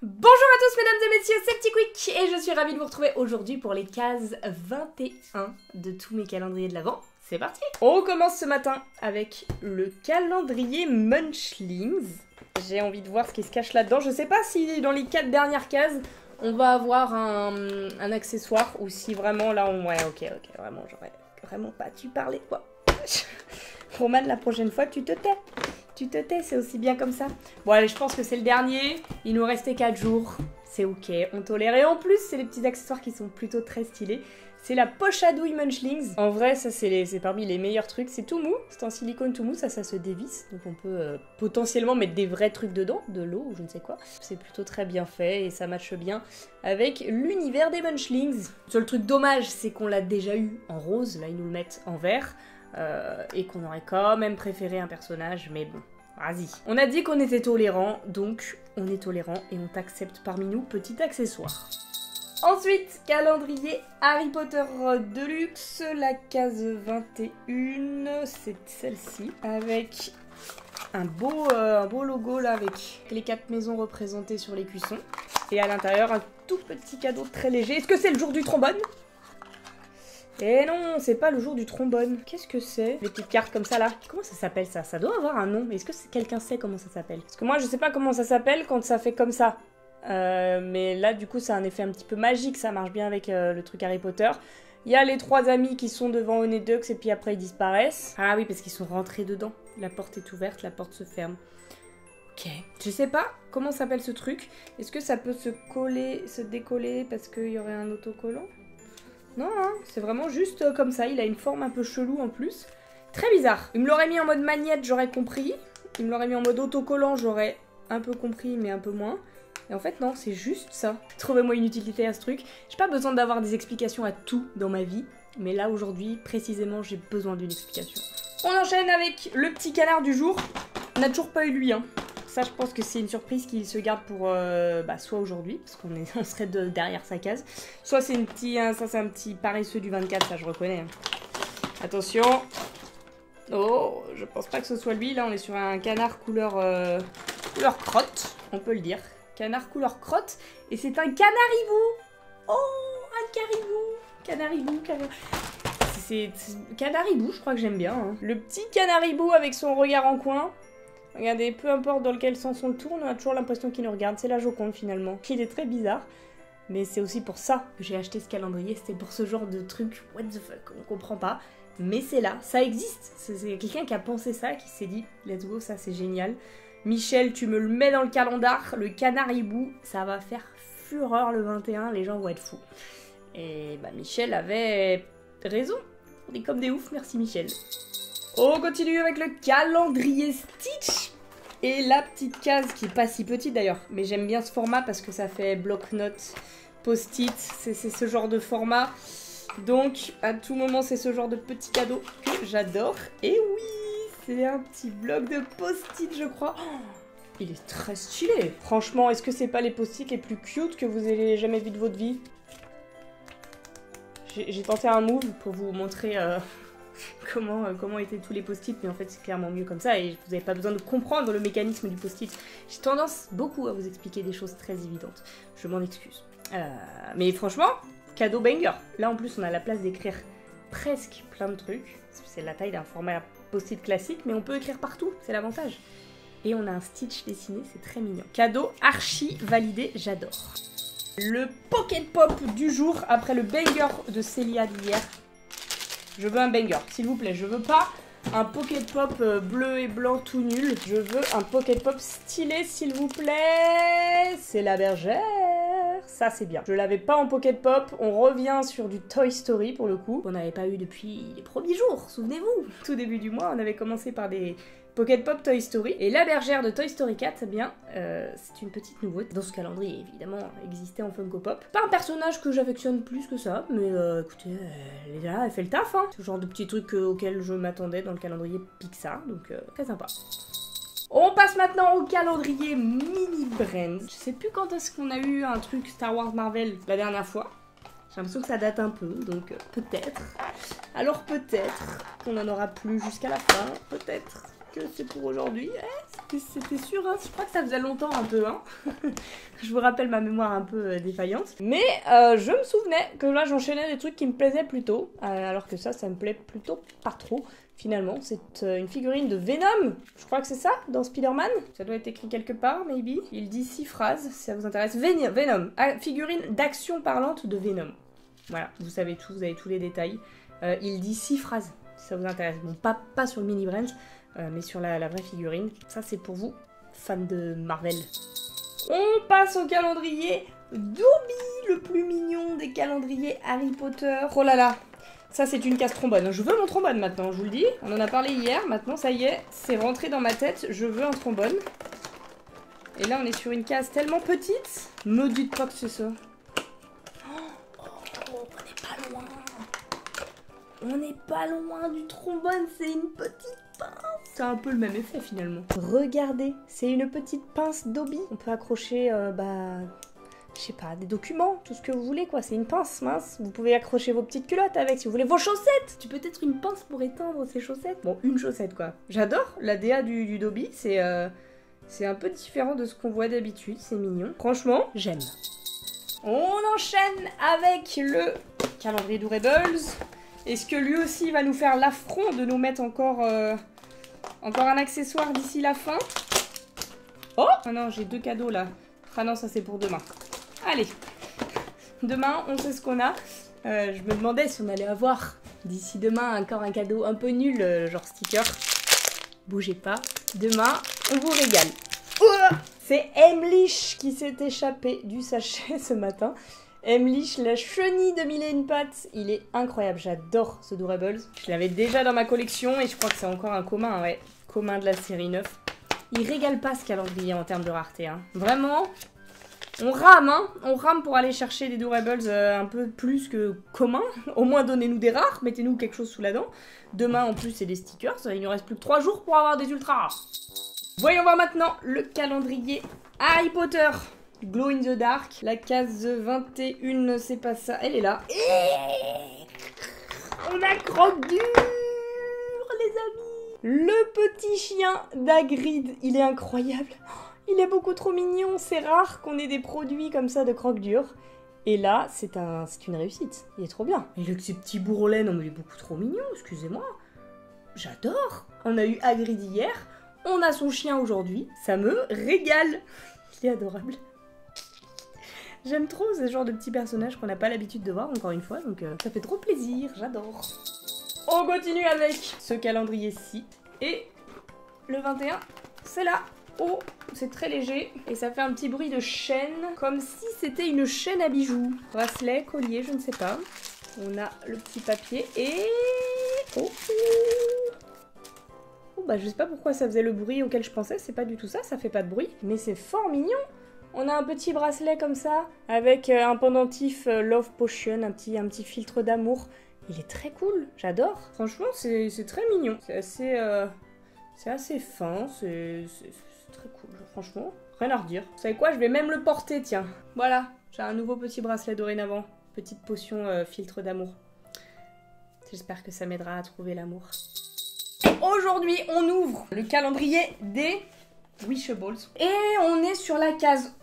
Bonjour à tous mesdames et messieurs, c'est Petit Quick et je suis ravie de vous retrouver aujourd'hui pour les cases 21 de tous mes calendriers de l'Avent. C'est parti! On commence ce matin avec le calendrier Munchlings. J'ai envie de voir ce qui se cache là-dedans. Je sais pas si dans les 4 dernières cases, on va avoir un accessoire ou si vraiment là on... Ouais, ok, vraiment, j'aurais vraiment pas dû parler quoi. Roman, la prochaine fois, tu te tais. Tu te tais, c'est aussi bien comme ça. Bon, allez, je pense que c'est le dernier. Il nous restait 4 jours. C'est ok, on tolère. Et en plus, c'est les petits accessoires qui sont plutôt très stylés. C'est la poche à douille Munchlings. En vrai, ça, c'est parmi les meilleurs trucs. C'est tout mou. C'est en silicone tout mou. Ça se dévisse. Donc, on peut potentiellement mettre des vrais trucs dedans. De l'eau ou je ne sais quoi. C'est plutôt très bien fait et ça matche bien avec l'univers des Munchlings. Le seul truc dommage, c'est qu'on l'a déjà eu en rose. Là, ils nous le mettent en vert. Et qu'on aurait quand même préféré un personnage, mais bon, vas-y. On a dit qu'on était tolérant, donc on est tolérant et on t'accepte parmi nous, petit accessoire. Ensuite, calendrier Harry Potter Deluxe, la case 21, c'est celle-ci, avec un beau logo là, avec les 4 maisons représentées sur les cuissons. Et à l'intérieur, un tout petit cadeau très léger. Est-ce que c'est le jour du trombone ? Eh non, c'est pas le jour du trombone. Qu'est-ce que c'est? Les petites cartes comme ça là. Comment ça s'appelle ça? Ça doit avoir un nom. Mais est-ce que quelqu'un sait comment ça s'appelle? Parce que moi je sais pas comment ça s'appelle quand ça fait comme ça. Mais là du coup ça a un effet un petit peu magique. Ça marche bien avec le truc Harry Potter. Il y a les 3 amis qui sont devant Honeyducks et puis après ils disparaissent. Ah oui, parce qu'ils sont rentrés dedans. La porte est ouverte, la porte se ferme. Ok. Je sais pas comment s'appelle ce truc. Est-ce que ça peut se coller, se décoller parce qu'il y aurait un autocollant? Non, hein, c'est vraiment juste comme ça. Il a une forme un peu chelou en plus. Très bizarre. Il me l'aurait mis en mode magnète, j'aurais compris. Il me l'aurait mis en mode autocollant, j'aurais un peu compris, mais un peu moins. Et en fait, non, c'est juste ça. Trouvez-moi une utilité à ce truc. J'ai pas besoin d'avoir des explications à tout dans ma vie. Mais là, aujourd'hui, précisément, j'ai besoin d'une explication. On enchaîne avec le petit canard du jour. On n'a toujours pas eu lui, hein. Ça, je pense que c'est une surprise qu'il se garde pour soit aujourd'hui, parce qu'on serait derrière sa case, soit c'est un petit paresseux du 24, ça je reconnais. Attention. Oh, je pense pas que ce soit lui. Là, on est sur un canard couleur crotte, on peut le dire. Canard couleur crotte, et c'est un canaribou. Oh, un caribou. C'est canaribou, je crois que j'aime bien. Hein. Le petit canaribou avec son regard en coin. Regardez, peu importe dans lequel sens on le tourne, on a toujours l'impression qu'il nous regarde. C'est la Joconde finalement. Il est très bizarre. Mais c'est aussi pour ça que j'ai acheté ce calendrier. C'était pour ce genre de truc. What the fuck, on comprend pas. Mais c'est là, ça existe. C'est quelqu'un qui a pensé ça, qui s'est dit let's go, ça c'est génial. Michel, tu me le mets dans le calendar. Le canard hibou, ça va faire fureur le 21. Les gens vont être fous. Et bah Michel avait raison. On est comme des oufs, merci Michel. On continue avec le calendrier Stitch et la petite case qui est pas si petite d'ailleurs, mais j'aime bien ce format parce que ça fait bloc-notes, post-it, c'est ce genre de format. Donc à tout moment c'est ce genre de petit cadeau que j'adore. Et oui, c'est un petit bloc de post-it je crois. Oh, il est très stylé. Franchement, est-ce que c'est pas les post-it les plus cute que vous ayez jamais vu de votre vie? J'ai tenté un move pour vous montrer... comment étaient tous les post-it, mais en fait c'est clairement mieux comme ça et vous n'avez pas besoin de comprendre le mécanisme du post-it. J'ai tendance beaucoup à vous expliquer des choses très évidentes, je m'en excuse. Mais franchement, cadeau banger. Là en plus on a la place d'écrire presque plein de trucs. C'est la taille d'un format post-it classique, mais on peut écrire partout, c'est l'avantage. Et on a un Stitch dessiné, c'est très mignon. Cadeau archi validé, j'adore. Le Pocket Pop du jour, après le banger de Célia d'hier. Je veux un banger, s'il vous plaît. Je veux pas un Pocket Pop bleu et blanc tout nul. Je veux un Pocket Pop stylé, s'il vous plaît. C'est la bergère. Ça, c'est bien. Je l'avais pas en Pocket Pop. On revient sur du Toy Story, pour le coup. On n'avait pas eu depuis les premiers jours, souvenez-vous. Tout début du mois, on avait commencé par des Pocket Pop Toy Story. Et la bergère de Toy Story 4, eh bien, c'est une petite nouveauté. Dans ce calendrier, évidemment, existait en Funko Pop. Pas un personnage que j'affectionne plus que ça, mais écoutez, elle est là, elle fait le taf, hein. C'est le genre de petit truc auquel je m'attendais dans le calendrier Pixar, donc très sympa. On passe maintenant au calendrier Mini Brands. Je sais plus quand est-ce qu'on a eu un truc Star Wars Marvel la dernière fois. J'ai l'impression que ça date un peu, donc peut-être. Alors peut-être qu'on en aura plus jusqu'à la fin, peut-être que c'est pour aujourd'hui. C'était sûr, hein. Je crois que ça faisait longtemps un peu, hein. Je vous rappelle ma mémoire un peu défaillante. Mais je me souvenais que là j'enchaînais des trucs qui me plaisaient plutôt, alors que ça me plaît plutôt pas trop. Finalement, c'est une figurine de Venom. Je crois que c'est ça, dans Spider-Man. Ça doit être écrit quelque part, maybe. Il dit 6 phrases, si ça vous intéresse. Venom, figurine d'action parlante de Venom. Voilà, vous savez tout, vous avez tous les détails. Il dit 6 phrases, si ça vous intéresse. Bon, pas sur le mini Branch, mais sur la vraie figurine. Ça, c'est pour vous, fans de Marvel. On passe au calendrier Dobby, le plus mignon des calendriers Harry Potter. Oh là là, ça c'est une case trombone. Je veux mon trombone maintenant, je vous le dis. On en a parlé hier, maintenant ça y est, c'est rentré dans ma tête, je veux un trombone. Et là on est sur une case tellement petite. Me dites pas que c'est ça. Oh, on n'est pas loin. On n'est pas loin du trombone, c'est une petite pince. C'est un peu le même effet finalement. Regardez, c'est une petite pince Dobby. On peut accrocher, je sais pas, des documents, tout ce que vous voulez quoi. C'est une pince, mince. Vous pouvez accrocher vos petites culottes avec si vous voulez. Vos chaussettes. Tu peux être une pince pour éteindre ces chaussettes. Bon, une chaussette quoi. J'adore la DA du Dobby. C'est un peu différent de ce qu'on voit d'habitude. C'est mignon. Franchement, j'aime. On enchaîne avec le calendrier Doorables. Est-ce que lui aussi va nous faire l'affront de nous mettre encore un accessoire d'ici la fin? Oh non, j'ai 2 cadeaux là. Ah non, ça c'est pour demain. Allez, demain on sait ce qu'on a. Je me demandais si on allait avoir d'ici demain encore un cadeau un peu nul, genre sticker. Bougez pas, demain on vous régale. C'est Emlich qui s'est échappé du sachet ce matin. Emlich, la chenille de Mille et une pattes, il est incroyable, j'adore ce Doorables. Je l'avais déjà dans ma collection et je crois que c'est encore un commun, ouais, commun de la série 9. Il régale pas ce calendrier en termes de rareté, hein. Vraiment, on rame, hein. On rame pour aller chercher des Doorables un peu plus que communs. Au moins donnez-nous des rares, mettez-nous quelque chose sous la dent. Demain en plus c'est des stickers, il nous reste plus que 3 jours pour avoir des ultra rares. Voyons voir maintenant le calendrier Harry Potter. Glow in the Dark, la case 21, c'est pas ça, elle est là. On a Croque-Dur, les amis. Le petit chien d'Hagrid, il est incroyable. Il est beaucoup trop mignon, c'est rare qu'on ait des produits comme ça de Croque-Dur. Et là, c'est une réussite, il est trop bien. Et avec ses petits bourrelets, non mais il est beaucoup trop mignon, excusez-moi. J'adore. On a eu Hagrid hier, on a son chien aujourd'hui, ça me régale. Il est adorable. J'aime trop ce genre de petits personnages qu'on n'a pas l'habitude de voir, encore une fois, donc ça fait trop plaisir, j'adore. On continue avec ce calendrier-ci, et le 21, c'est là. Oh, c'est très léger, et ça fait un petit bruit de chaîne, comme si c'était une chaîne à bijoux. Bracelet, collier, je ne sais pas. On a le petit papier, et... Oh, bah je sais pas pourquoi ça faisait le bruit auquel je pensais, c'est pas du tout ça, ça fait pas de bruit, mais c'est fort mignon. On a un petit bracelet comme ça, avec un pendentif Love Potion, un petit filtre d'amour. Il est très cool, j'adore. Franchement, c'est très mignon. C'est assez fin, c'est très cool. Franchement, rien à redire. Vous savez quoi, je vais même le porter, tiens. Voilà, j'ai un nouveau petit bracelet dorénavant. Petite potion filtre d'amour. J'espère que ça m'aidera à trouver l'amour. Aujourd'hui, on ouvre le calendrier des Wishables. Et on est sur la case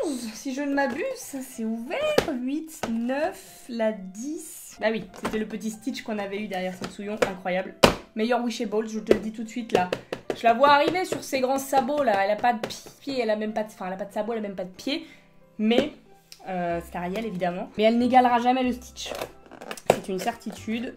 11, si je ne m'abuse. Ça c'est ouvert. 8, 9, la 10. Bah oui, c'était le petit Stitch qu'on avait eu derrière cette souillon. Incroyable. Meilleur Wishables, je te le dis tout de suite là. Je la vois arriver sur ses grands sabots là. Elle a pas de pied, elle a même pas de... Enfin, elle a pas de sabot, elle a même pas de pied. Mais, c'est Ariel évidemment. Mais elle n'égalera jamais le Stitch. C'est une certitude.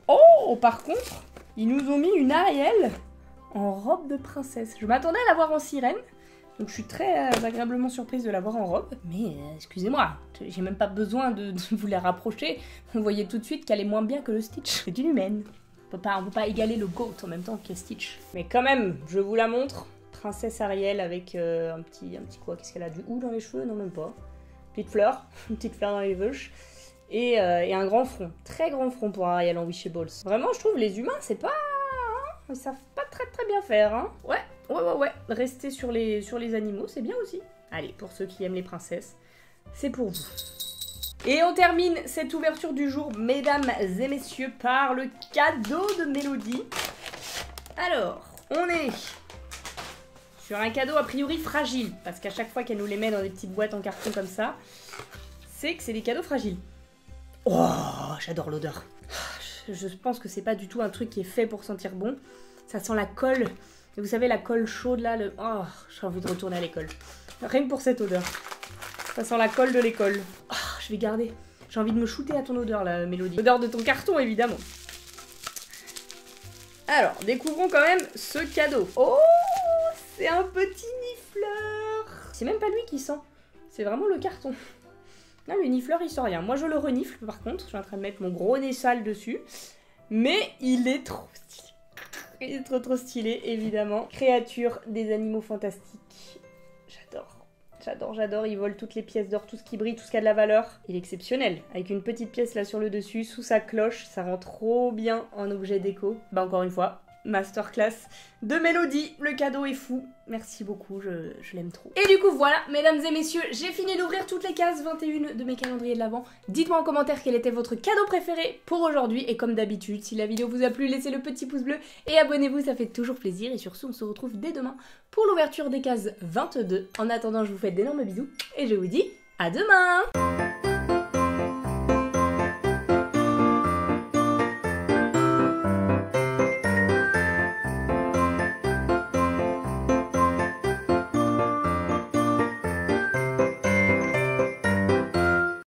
Oh, par contre, ils nous ont mis une Ariel en robe de princesse. Je m'attendais à la voir en sirène, donc je suis très agréablement surprise de la voir en robe. Mais excusez-moi, j'ai même pas besoin de vous la rapprocher. Vous voyez tout de suite qu'elle est moins bien que le Stitch. C'est une humaine. On peut pas égaler le GOAT en même temps que Stitch. Mais quand même, je vous la montre. Princesse Ariel avec un petit quoi? Qu'est-ce qu'elle a? Du hou dans les cheveux? Non, même pas. Petite fleur dans les veuches. Et un grand front. Très grand front pour Ariel en Wishables. Vraiment, je trouve les humains, c'est pas... Ils savent pas très bien faire, hein. Ouais. Rester sur les animaux, c'est bien aussi. Allez, pour ceux qui aiment les princesses, c'est pour vous. Et on termine cette ouverture du jour, mesdames et messieurs, par le cadeau de Mélodie. Alors, on est sur un cadeau a priori fragile, parce qu'à chaque fois qu'elle nous les met dans des petites boîtes en carton comme ça, c'est que c'est des cadeaux fragiles. Oh, j'adore l'odeur. Je pense que c'est pas du tout un truc qui est fait pour sentir bon. Ça sent la colle. Et vous savez, la colle chaude là, oh, j'ai envie de retourner à l'école. Rien que pour cette odeur. Ça sent la colle de l'école. Oh, je vais garder. J'ai envie de me shooter à ton odeur là, Mélodie. L'odeur de ton carton, évidemment. Alors, découvrons quand même ce cadeau. Oh, c'est un petit nifleur. C'est même pas lui qui sent. C'est vraiment le carton. Là, le nifleur, il sent rien. Moi, je le renifle, par contre. Je suis en train de mettre mon gros nez sale dessus. Mais il est trop stylé. Il est trop stylé, évidemment. Créature des animaux fantastiques. J'adore. Il vole toutes les pièces d'or, tout ce qui brille, tout ce qui a de la valeur. Il est exceptionnel. Avec une petite pièce là sur le dessus, sous sa cloche. Ça rend trop bien en objet déco. Bah, encore une fois, masterclass de Mélodie. Le cadeau est fou. Merci beaucoup, je l'aime trop. Et du coup, voilà, mesdames et messieurs, j'ai fini d'ouvrir toutes les cases 21 de mes calendriers de l'Avent. Dites-moi en commentaire quel était votre cadeau préféré pour aujourd'hui. Et comme d'habitude, si la vidéo vous a plu, laissez le petit pouce bleu et abonnez-vous, ça fait toujours plaisir. Et sur ce, on se retrouve dès demain pour l'ouverture des cases 22. En attendant, je vous fais d'énormes bisous et je vous dis à demain!